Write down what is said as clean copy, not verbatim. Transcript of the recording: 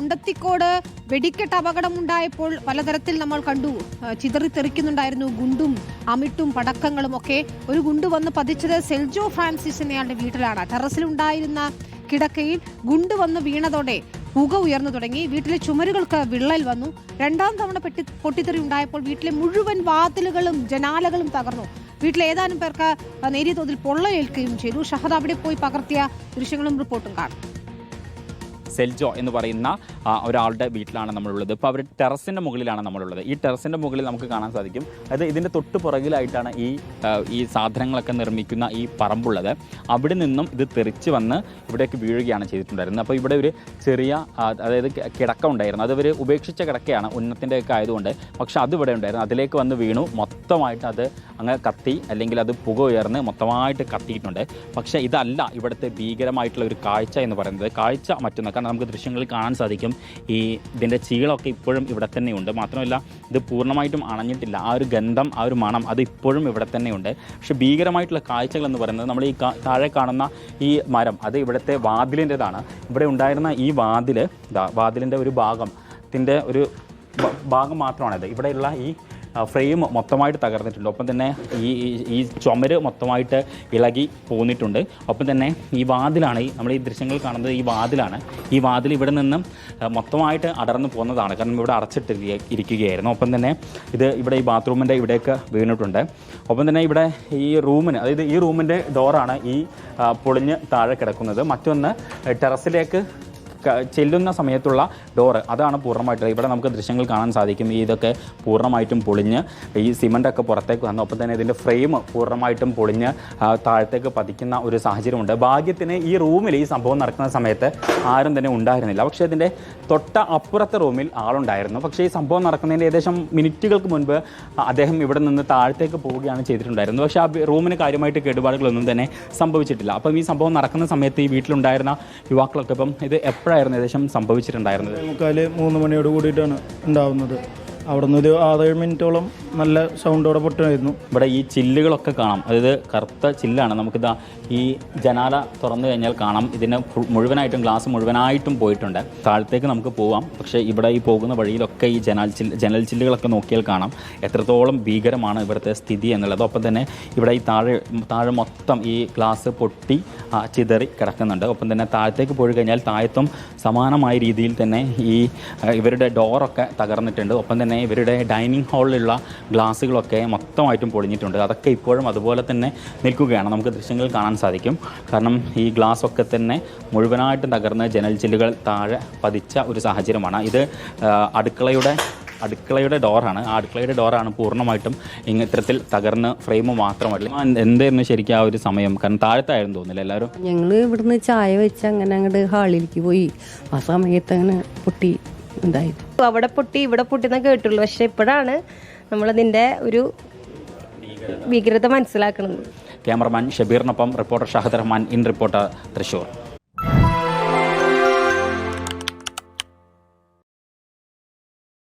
മുണ്ടത്തിക്കോട് വെടിക്കെട്ട് അപകടമുണ്ടായപ്പോൾ പലതരത്തിൽ നമ്മൾ കണ്ടു, ചിതറിത്തെറിക്കുന്നുണ്ടായിരുന്നു ഗുണ്ടും അമിട്ടും പടക്കങ്ങളും ഒക്കെ. ഒരു ഗുണ്ട് വന്ന് പതിച്ചത് സെൽജോ ഫ്രാൻസിസ് എന്നയാളുടെ വീട്ടിലാണ്. ടെറസിലുണ്ടായിരുന്ന കിടക്കയിൽ ഗുണ്ട് വന്ന് വീണതോടെ പുക ഉയർന്നു തുടങ്ങി. വീട്ടിലെ ചുമരുകൾക്ക് വിള്ളൽ വന്നു. രണ്ടാം തവണ പൊട്ടിത്തെറി ഉണ്ടായപ്പോൾ വീട്ടിലെ മുഴുവൻ വാതിലുകളും ജനാലകളും തകർന്നു. വീട്ടിലെ ഏതാനും പേർക്ക് നേരിയ തോതിൽ പൊള്ളലേൽക്കുകയും ചെയ്തു. ഷഹദ് അവിടെ പോയി പകർത്തിയ ദൃശ്യങ്ങളും റിപ്പോർട്ടും കാണും. സെൽജോ എന്ന് പറയുന്ന ഒരാളുടെ വീട്ടിലാണ് നമ്മളുള്ളത്. ഇപ്പോൾ അവർ ടെറസിൻ്റെ മുകളിലാണ് നമ്മളുള്ളത്. ഈ ടെറസിൻ്റെ മുകളിൽ നമുക്ക് കാണാൻ സാധിക്കും, അതായത് ഇതിൻ്റെ തൊട്ട് പുറകിലായിട്ടാണ് ഈ സാധനങ്ങളൊക്കെ നിർമ്മിക്കുന്ന ഈ പറമ്പുള്ളത്. അവിടെ നിന്നും ഇത് തെറിച്ച് വന്ന് ഇവിടേക്ക് വീഴുകയാണ് ചെയ്തിട്ടുണ്ടായിരുന്നത്. അപ്പോൾ ഇവിടെ ഒരു ചെറിയ അതായത് കിടക്ക ഉണ്ടായിരുന്നു. അത് ഇവർ ഉപേക്ഷിച്ച കിടക്കയാണ്, ഉന്നത്തിൻ്റെ ഒക്കെ ആയതുകൊണ്ട്. പക്ഷെ അത് ഇവിടെ ഉണ്ടായിരുന്നു. അതിലേക്ക് വന്ന് വീണു. മൊത്തമായിട്ട് അത് അങ്ങ് കത്തി, അല്ലെങ്കിൽ അത് പുക ഉയർന്ന് മൊത്തമായിട്ട് കത്തിയിട്ടുണ്ട്. പക്ഷേ ഇതല്ല ഇവിടുത്തെ ഭീകരമായിട്ടുള്ള ഒരു കാഴ്ച എന്ന് പറയുന്നത്. കാഴ്ച മറ്റൊന്ന്, കാരണം നമുക്ക് ദൃശ്യങ്ങളിൽ കാണാൻ സാധിക്കും ഇതിൻ്റെ ചീളമൊക്കെ ഇപ്പോഴും ഇവിടെ തന്നെയുണ്ട്. മാത്രമല്ല ഇത് പൂർണ്ണമായിട്ടും അണഞ്ഞിട്ടില്ല. ആ ഒരു ഗന്ധം, ആ ഒരു മണം അത് ഇപ്പോഴും ഇവിടെ തന്നെയുണ്ട്. പക്ഷേ ഭീകരമായിട്ടുള്ള കാഴ്ചകൾ എന്ന് പറയുന്നത്, നമ്മൾ ഈ താഴെ കാണുന്ന ഈ മരം അത് ഇവിടുത്തെ വാതിലിൻ്റെതാണ്. ഇവിടെ ഉണ്ടായിരുന്ന ഈ വാതിലിൻ്റെ ഒരു ഭാഗത്തിൻ്റെ ഒരു ഭാഗം മാത്രമാണിത്. ഇവിടെയുള്ള ഈ ഫ്രെയിം മൊത്തമായിട്ട് തകർന്നിട്ടുണ്ട്. ഒപ്പം തന്നെ ഈ ചുമര് മൊത്തമായിട്ട് ഇളകി പോന്നിട്ടുണ്ട്. ഒപ്പം തന്നെ ഈ വാതിലാണ്, നമ്മൾ ഈ ദൃശ്യങ്ങൾ കാണുന്നത് ഈ വാതിലാണ്. ഈ വാതിൽ ഇവിടെ നിന്നും മൊത്തമായിട്ട് അടർന്നു പോകുന്നതാണ്, കാരണം ഇവിടെ ഇരിക്കുകയായിരുന്നു. ഒപ്പം തന്നെ ഇവിടെ ഈ ബാത്റൂമിൻ്റെ ഇവിടേക്ക് വീണിട്ടുണ്ട്. ഒപ്പം തന്നെ ഇവിടെ ഈ റൂമിന്, അതായത് ഈ റൂമിൻ്റെ ഡോറാണ് ഈ പൊളിഞ്ഞ് താഴെ കിടക്കുന്നത്. മറ്റൊന്ന് ടെറസിലേക്ക് ചെല്ലുന്ന സമയത്തുള്ള ഡോറ്, അതാണ് പൂർണ്ണമായിട്ട് ഇവിടെ നമുക്ക് ദൃശ്യങ്ങൾ കാണാൻ സാധിക്കും. ഇതൊക്കെ പൂർണ്ണമായിട്ടും പൊളിഞ്ഞ് ഈ സിമൻ്റൊക്കെ പുറത്തേക്ക് വന്നു. ഒപ്പം തന്നെ ഇതിൻ്റെ ഫ്രെയിം പൂർണ്ണമായിട്ടും പൊളിഞ്ഞ് താഴത്തേക്ക് പതിക്കുന്ന ഒരു സാഹചര്യമുണ്ട്. ഭാഗ്യത്തിന് ഈ റൂമിൽ ഈ സംഭവം നടക്കുന്ന സമയത്ത് ആരും തന്നെ ഉണ്ടായിരുന്നില്ല. പക്ഷേ ഇതിൻ്റെ തൊട്ട അപ്പുറത്തെ റൂമിൽ ആളുണ്ടായിരുന്നു. പക്ഷേ ഈ സംഭവം നടക്കുന്നതിൻ്റെ ഏകദേശം മിനിറ്റുകൾക്ക് മുൻപ് അദ്ദേഹം ഇവിടെ നിന്ന് താഴത്തേക്ക് പോവുകയാണ് ചെയ്തിട്ടുണ്ടായിരുന്നത്. പക്ഷേ ആ റൂമിന് കാര്യമായിട്ട് കേടുപാടുകളൊന്നും തന്നെ സംഭവിച്ചിട്ടില്ല. അപ്പം ഈ സംഭവം നടക്കുന്ന സമയത്ത് ഈ വീട്ടിലുണ്ടായിരുന്ന യുവാക്കളൊക്കെ ഇപ്പം ഇത് എപ്പോഴായിരുന്നു ഏകദേശം സംഭവിച്ചിട്ടുണ്ടായിരുന്നത്? 3 മണിയോട് കൂടിയിട്ടാണ് ഉണ്ടാവുന്നത്. അവിടെ നിന്ന് ഒരു 6-7 മിനിറ്റോളം നല്ല സൗണ്ടോടെ പൊട്ടുമായിരുന്നു. ഇവിടെ ഈ ചില്ലുകളൊക്കെ കാണാം, അതായത് കറുത്ത ചില്ലാണ്. നമുക്കിതാ ഈ ജനാല തുറന്നു കഴിഞ്ഞാൽ കാണാം, ഇതിന് മുഴുവനായിട്ടും ഗ്ലാസ് മുഴുവനായിട്ടും പോയിട്ടുണ്ട്. താഴത്തേക്ക് നമുക്ക് പോവാം. പക്ഷേ ഇവിടെ ഈ പോകുന്ന വഴിയിലൊക്കെ ഈ ജനൽ ചില്ലുകളൊക്കെ നോക്കിയാൽ കാണാം എത്രത്തോളം ഭീകരമാണ് ഇവിടുത്തെ സ്ഥിതി എന്നുള്ളത്. ഒപ്പം തന്നെ ഇവിടെ ഈ താഴെ മൊത്തം ഈ ഗ്ലാസ് പൊട്ടി ചിതറി കിടക്കുന്നുണ്ട്. ഒപ്പം തന്നെ താഴത്തേക്ക് പോയി കഴിഞ്ഞാൽ താഴത്തും സമാനമായ രീതിയിൽ തന്നെ ഇവരുടെ ഡോറൊക്കെ തകർന്നിട്ടുണ്ട്. ഒപ്പം തന്നെ ഇവരുടെ ഡൈനിങ് ഹാളിലുള്ള ഗ്ലാസ്സുകളൊക്കെ മൊത്തമായിട്ടും പൊളിഞ്ഞിട്ടുണ്ട്. അതൊക്കെ ഇപ്പോഴും അതുപോലെ തന്നെ നിൽക്കുകയാണ്, നമുക്ക് ദൃശ്യങ്ങളിൽ കാണാൻ സാധിക്കും. കാരണം ഈ ഗ്ലാസ്സൊക്കെ തന്നെ മുഴുവനായിട്ടും തകർന്ന് ജനൽ ചില്ലുകൾ താഴെ പതിച്ച ഒരു സാഹചര്യമാണ്. ഇത് അടുക്കളയുടെ ഡോറാണ്. ആ അടുക്കളയുടെ ഡോറാണ് പൂർണ്ണമായിട്ടും ഇത്തരത്തിൽ തകർന്ന് ഫ്രെയിം മാത്രമല്ല. എന്തായിരുന്നു ശരിക്കും ആ ഒരു സമയം? കാരണം താഴത്തായിരുന്നു തോന്നില്ല എല്ലാവരും. ഞങ്ങൾ ഇവിടുന്ന് ചായ വെച്ച് അങ്ങനെ അങ്ങോട്ട് ഹാളിലേക്ക് പോയി. ആ സമയത്ത് അങ്ങനെ പൊട്ടി ഉണ്ടായത്. അവിടെ പൊട്ടി ഇവിടെ പൊട്ടി എന്നൊക്കെ കേട്ടുള്ളൂ. പക്ഷെ ഇപ്പോഴാണ് നമ്മളതിൻ്റെ ഒരു ഭീകരത മനസ്സിലാക്കുന്നത്. ക്യാമറമാൻ ഷബീറിനൊപ്പം reporter Shahad Rahman, in reporter, Thrissur.